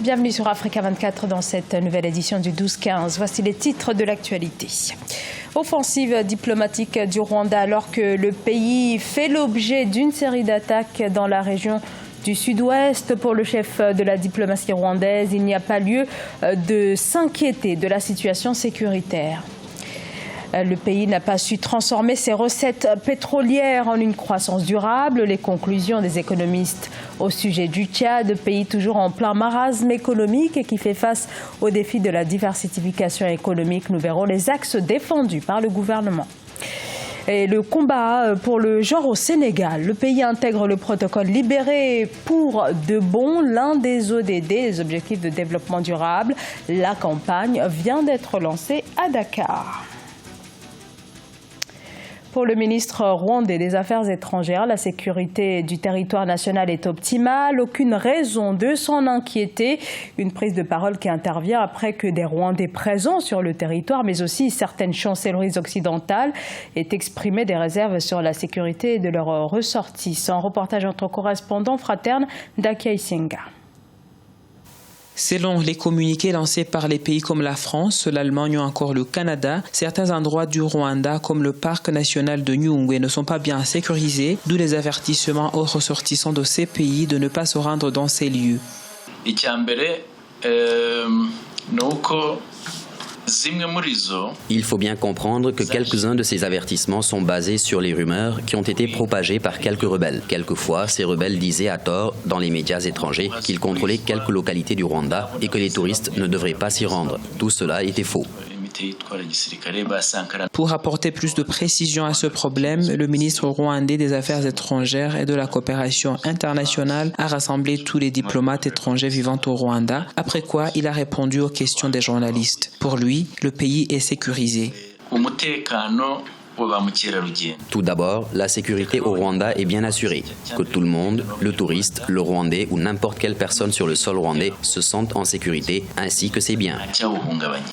Bienvenue sur Africa 24 dans cette nouvelle édition du 12-15. Voici les titres de l'actualité. Offensive diplomatique du Rwanda alors que le pays fait l'objet d'une série d'attaques dans la région du sud-ouest. Pour le chef de la diplomatie rwandaise, il n'y a pas lieu de s'inquiéter de la situation sécuritaire. Le pays n'a pas su transformer ses recettes pétrolières en une croissance durable. Les conclusions des économistes au sujet du Tchad, pays toujours en plein marasme économique et qui fait face aux défis de la diversification économique. Nous verrons les axes défendus par le gouvernement. Et le combat pour le genre au Sénégal. Le pays intègre le protocole libéré pour de bon, l'un des ODD, les objectifs de développement durable. La campagne vient d'être lancée à Dakar. Pour le ministre rwandais des Affaires étrangères, la sécurité du territoire national est optimale. Aucune raison de s'en inquiéter. Une prise de parole qui intervient après que des Rwandais présents sur le territoire, mais aussi certaines chancelleries occidentales, aient exprimé des réserves sur la sécurité de leurs ressortissants. Reportage entre correspondants fraternes d'Akia Isenga. Selon les communiqués lancés par les pays comme la France, l'Allemagne ou encore le Canada, certains endroits du Rwanda comme le parc national de Nyungwe ne sont pas bien sécurisés, d'où les avertissements aux ressortissants de ces pays de ne pas se rendre dans ces lieux. Il faut bien comprendre que quelques-uns de ces avertissements sont basés sur les rumeurs qui ont été propagées par quelques rebelles. Quelquefois, ces rebelles disaient à tort dans les médias étrangers qu'ils contrôlaient quelques localités du Rwanda et que les touristes ne devraient pas s'y rendre. Tout cela était faux. Pour apporter plus de précision à ce problème, le ministre rwandais des Affaires étrangères et de la coopération internationale a rassemblé tous les diplomates étrangers vivant au Rwanda, après quoi il a répondu aux questions des journalistes. Pour lui, le pays est sécurisé. Tout d'abord, la sécurité au Rwanda est bien assurée. Que tout le monde, le touriste, le Rwandais ou n'importe quelle personne sur le sol rwandais se sente en sécurité, ainsi que ses biens.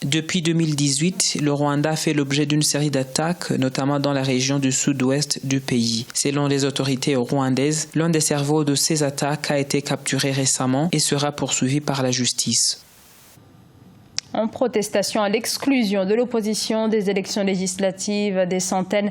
Depuis 2018, le Rwanda fait l'objet d'une série d'attaques, notamment dans la région du sud-ouest du pays. Selon les autorités rwandaises, l'un des cerveaux de ces attaques a été capturé récemment et sera poursuivi par la justice. En protestation à l'exclusion de l'opposition des élections législatives, des centaines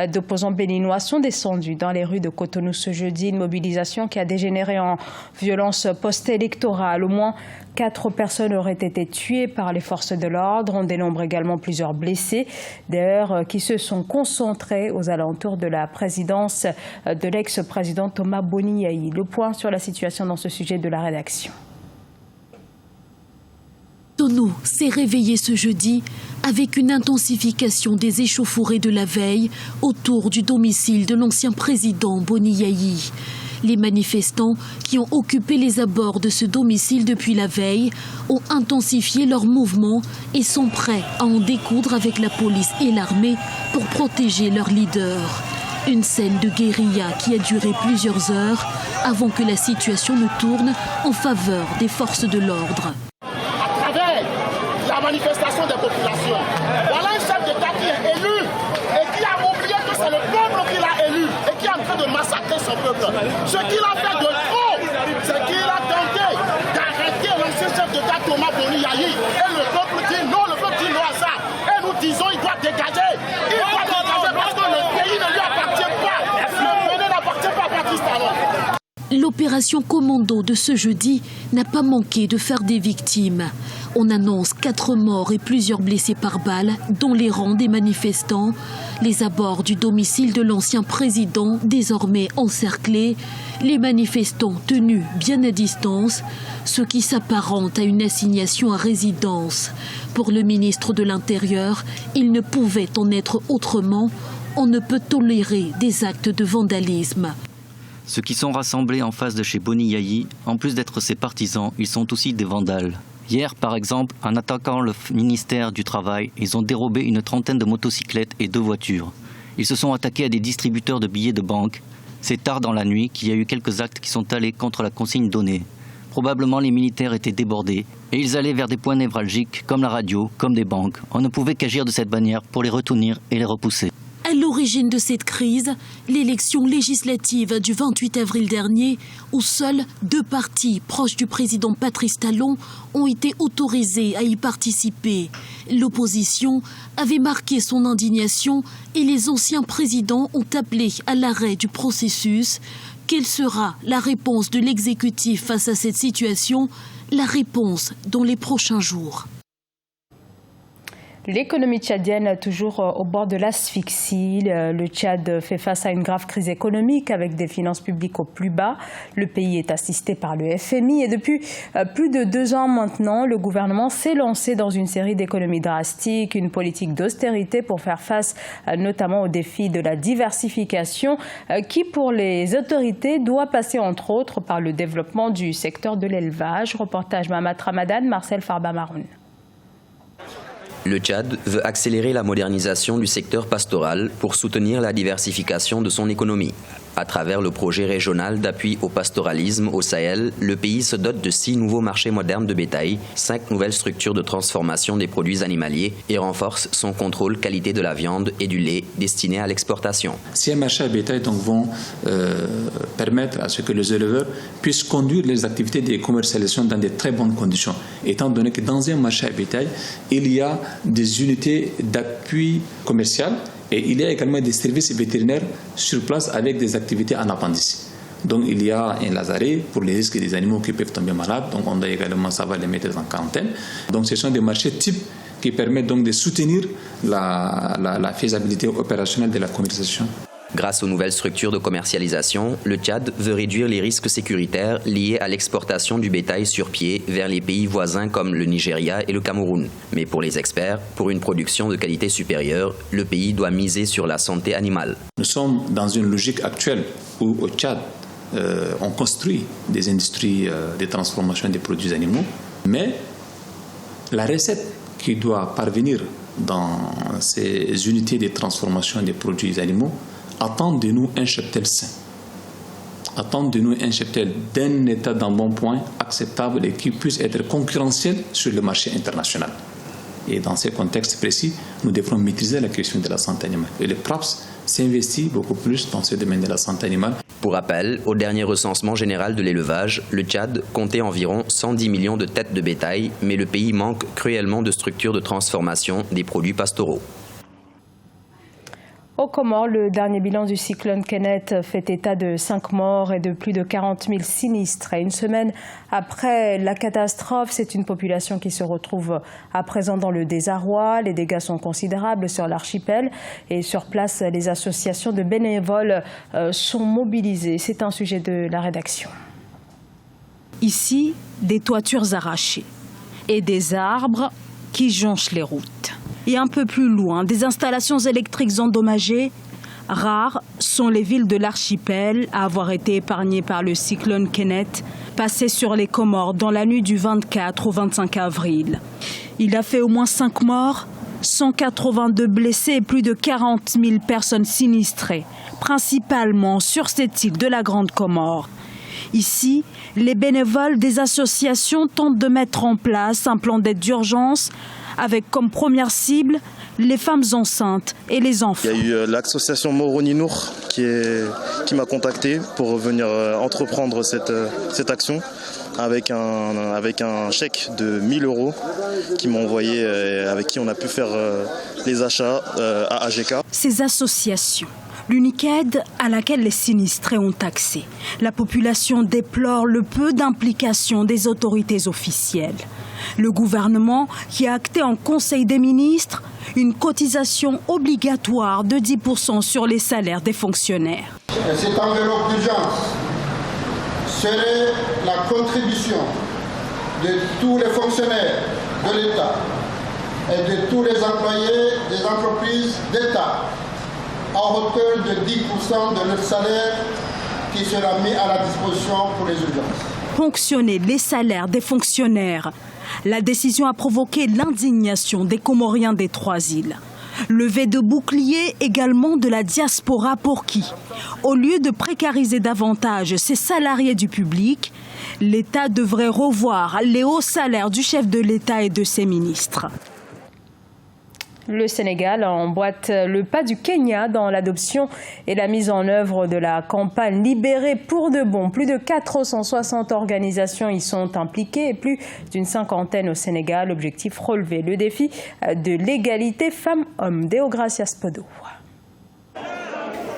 d'opposants béninois sont descendus dans les rues de Cotonou ce jeudi. Une mobilisation qui a dégénéré en violence post-électorale. Au moins 4 personnes auraient été tuées par les forces de l'ordre. On dénombre également plusieurs blessés. D'ailleurs, qui se sont concentrés aux alentours de la présidence de l'ex-président Thomas Boni Yayi. Le point sur la situation dans ce sujet de la rédaction. Cotonou s'est réveillé ce jeudi avec une intensification des échauffourées de la veille autour du domicile de l'ancien président Boni Yayi. Les manifestants qui ont occupé les abords de ce domicile depuis la veille ont intensifié leurs mouvements et sont prêts à en découdre avec la police et l'armée pour protéger leur leader. Une scène de guérilla qui a duré plusieurs heures avant que la situation ne tourne en faveur des forces de l'ordre. La manifestation des populations. Voilà un chef d'État qui est élu et qui a oublié que c'est le peuple qui l'a élu et qui est en train de massacrer son peuple. Ce qu'il a fait de trop, c'est qu'il a tenté d'arrêter l'ancien chef d'État Thomas Boni Yayi. Et le peuple dit non, le peuple dit non à ça. Et nous disons il doit dégager. Il doit dégager parce que le pays ne lui appartient pas. Le pays n'appartient pas à Patrice Talon. L'opération commando de ce jeudi n'a pas manqué de faire des victimes. On annonce 4 morts et plusieurs blessés par balle, dont les rangs des manifestants. Les abords du domicile de l'ancien président, désormais encerclés. Les manifestants tenus bien à distance, ce qui s'apparente à une assignation à résidence. Pour le ministre de l'Intérieur, il ne pouvait en être autrement. On ne peut tolérer des actes de vandalisme. Ceux qui sont rassemblés en face de chez Boni Yayi, en plus d'être ses partisans, ils sont aussi des vandales. Hier, par exemple, en attaquant le ministère du Travail, ils ont dérobé une trentaine de motocyclettes et 2 voitures. Ils se sont attaqués à des distributeurs de billets de banque. C'est tard dans la nuit qu'il y a eu quelques actes qui sont allés contre la consigne donnée. Probablement les militaires étaient débordés et ils allaient vers des points névralgiques comme la radio, comme des banques. On ne pouvait qu'agir de cette manière pour les retenir et les repousser. À l'origine de cette crise, l'élection législative du 28 avril dernier, où seuls 2 partis proches du président Patrice Talon ont été autorisés à y participer. L'opposition avait marqué son indignation et les anciens présidents ont appelé à l'arrêt du processus. Quelle sera la réponse de l'exécutif face à cette situation? La réponse dans les prochains jours. L'économie tchadienne toujours au bord de l'asphyxie. Le Tchad fait face à une grave crise économique avec des finances publiques au plus bas. Le pays est assisté par le FMI et depuis plus de 2 ans maintenant, le gouvernement s'est lancé dans une série d'économies drastiques, une politique d'austérité pour faire face notamment au défi de la diversification qui pour les autorités doit passer entre autres par le développement du secteur de l'élevage. Reportage Mahamat Ramadan, Marcel Farba-Maroun. Le Tchad veut accélérer la modernisation du secteur pastoral pour soutenir la diversification de son économie. À travers le projet régional d'appui au pastoralisme au Sahel, le pays se dote de 6 nouveaux marchés modernes de bétail, 5 nouvelles structures de transformation des produits animaliers et renforce son contrôle qualité de la viande et du lait destinés à l'exportation. Ces marchés à bétail vont permettre à ce que les éleveurs puissent conduire les activités de commercialisation dans de très bonnes conditions, étant donné que dans un marché à bétail, il y a des unités d'appui commercial. Et il y a également des services vétérinaires sur place avec des activités en appendice. Donc il y a un lazaret pour les risques des animaux qui peuvent tomber malades. Donc on doit également savoir les mettre en quarantaine. Donc ce sont des marchés types qui permettent donc de soutenir la faisabilité opérationnelle de la commercialisation. Grâce aux nouvelles structures de commercialisation, le Tchad veut réduire les risques sécuritaires liés à l'exportation du bétail sur pied vers les pays voisins comme le Nigeria et le Cameroun. Mais pour les experts, pour une production de qualité supérieure, le pays doit miser sur la santé animale. Nous sommes dans une logique actuelle où au Tchad, on construit des industries de transformation des produits animaux, mais la recette qui doit parvenir dans ces unités de transformation des produits animaux attend de nous un cheptel sain, attend de nous un cheptel d'un état d'embonpoint acceptable et qui puisse être concurrentiel sur le marché international. Et dans ce contexte précis, nous devrons maîtriser la question de la santé animale. Et le PRAPS s'investit beaucoup plus dans ce domaine de la santé animale. Pour rappel, au dernier recensement général de l'élevage, le Tchad comptait environ 110 millions de têtes de bétail, mais le pays manque cruellement de structures de transformation des produits pastoraux. Aux Comores, le dernier bilan du cyclone Kenneth fait état de 5 morts et de plus de 40 000 sinistres. Et une semaine après la catastrophe, c'est une population qui se retrouve à présent dans le désarroi. Les dégâts sont considérables sur l'archipel et sur place, les associations de bénévoles sont mobilisées. C'est un sujet de la rédaction. Ici, des toitures arrachées et des arbres qui jonchent les routes. Et un peu plus loin, des installations électriques endommagées. Rares sont les villes de l'archipel à avoir été épargnées par le cyclone Kenneth, passé sur les Comores dans la nuit du 24 au 25 avril. Il a fait au moins 5 morts, 182 blessés et plus de 40 000 personnes sinistrées, principalement sur cette île de la Grande Comore. Ici, les bénévoles des associations tentent de mettre en place un plan d'aide d'urgence avec comme première cible les femmes enceintes et les enfants. Il y a eu l'association Moroni-Nour qui m'a contacté pour venir entreprendre cette action avec un chèque de 1 000 € qui m'ont envoyé, avec qui on a pu faire les achats à AGK. Ces associations, l'unique aide à laquelle les sinistrés ont accès. La population déplore le peu d'implication des autorités officielles. Le gouvernement qui a acté en Conseil des ministres une cotisation obligatoire de 10% sur les salaires des fonctionnaires. Cette enveloppe d'urgence serait la contribution de tous les fonctionnaires de l'État et de tous les employés des entreprises d'État en hauteur de 10% de leur salaire qui sera mis à la disposition pour les urgences. Ponctionner les salaires des fonctionnaires. La décision a provoqué l'indignation des Comoriens des 3 îles. Levée de boucliers également de la diaspora pour qui, au lieu de précariser davantage ses salariés du public, l'État devrait revoir les hauts salaires du chef de l'État et de ses ministres. Le Sénégal emboîte le pas du Kenya dans l'adoption et la mise en œuvre de la campagne Libérée pour de bon. Plus de 460 organisations y sont impliquées et plus d'une cinquantaine au Sénégal. Objectif relever le défi de l'égalité femmes-hommes. Deogracias Podo.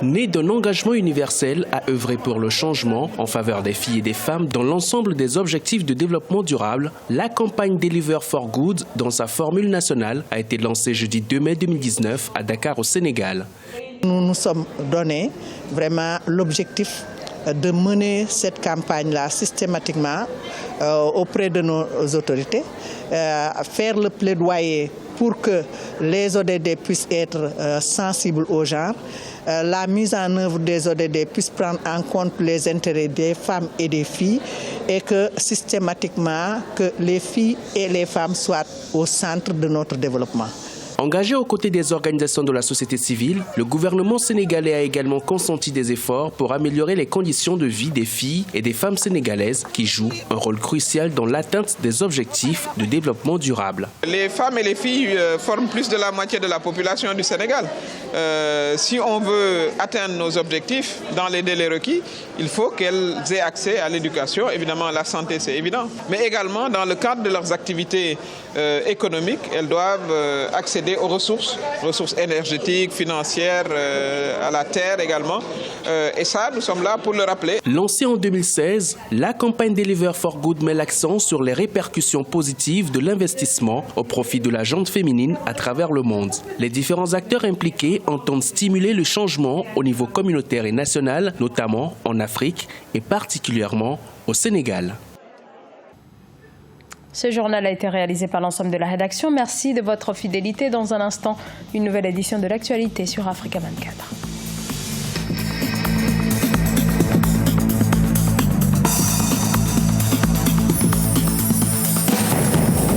Né d'un engagement universel à œuvrer pour le changement en faveur des filles et des femmes dans l'ensemble des objectifs de développement durable, la campagne Deliver for Good, dans sa formule nationale, a été lancée jeudi 2 mai 2019 à Dakar au Sénégal. Nous nous sommes donné vraiment l'objectif de mener cette campagne-là systématiquement auprès de nos autorités, faire le plaidoyer pour que les ODD puissent être sensibles au genre, la mise en œuvre des ODD puisse prendre en compte les intérêts des femmes et des filles et que systématiquement que les filles et les femmes soient au centre de notre développement. Engagé aux côtés des organisations de la société civile, le gouvernement sénégalais a également consenti des efforts pour améliorer les conditions de vie des filles et des femmes sénégalaises qui jouent un rôle crucial dans l'atteinte des objectifs de développement durable. Les femmes et les filles forment plus de la moitié de la population du Sénégal. Si on veut atteindre nos objectifs dans les délais requis, il faut qu'elles aient accès à l'éducation. Évidemment, la santé, c'est évident. Mais également, dans le cadre de leurs activités économiques, elles doivent accéder aux ressources énergétiques, financières, à la terre également. Et ça, nous sommes là pour le rappeler. Lancée en 2016, la campagne Deliver for Good met l'accent sur les répercussions positives de l'investissement au profit de la gente féminine à travers le monde. Les différents acteurs impliqués entendent stimuler le changement au niveau communautaire et national, notamment en Afrique et particulièrement au Sénégal. Ce journal a été réalisé par l'ensemble de la rédaction. Merci de votre fidélité. Dans un instant, une nouvelle édition de l'actualité sur Africa 24.